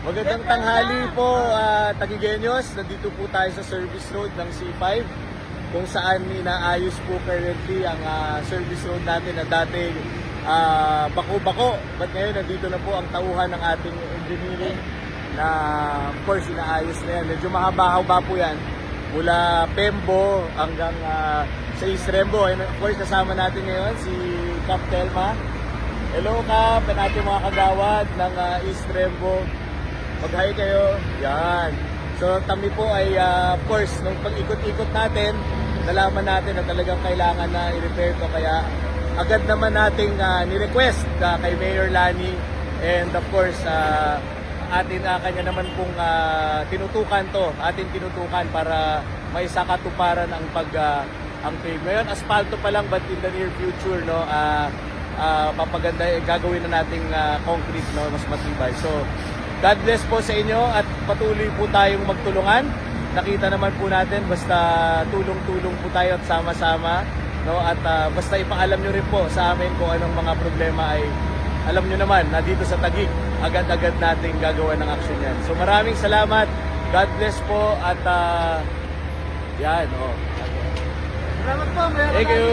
Magandang tanghali po, Tagigenyos. Nandito po tayo sa service road ng C5 kung saan inaayos po currently ang service road natin na dati bako-bako. But ngayon nandito na po ang tauhan ng ating engineering na of course inaayos na yan. Medyo mahaba-haba po yan mula Pembo hanggang sa East Rembo. And of course kasama natin ngayon si Cap Telma. Hello Cap, at ating mga kagawad ng East Rembo. Mag-hi kayo. Yan. So kami po ay of course nung pag-ikot-ikot natin, nalaman natin na talagang kailangan na i-repair to, kaya agad naman nating ni-request kay Mayor Lani, and of course kanya naman pong tinutukan para may sakatuparan ang ang pave. Ngayon asfalto pa lang, but in the near future papaganda, gagawin na nating concrete, mas matibay. So God bless po sa inyo at patuloy po tayong magtulungan. Nakita naman po natin, basta tulong-tulong po tayo at sama-sama, at basta ipaalam nyo rin po sa amin kung anong mga problema ay alam nyo naman na dito sa Taguig, agad-agad natin gagawa ng action yan. So maraming salamat, God bless po, at yan. Salamat po, Mayor. Thank you.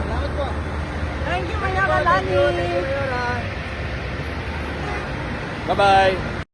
Salamat po. Thank you, Mayor Lani. Bye-bye.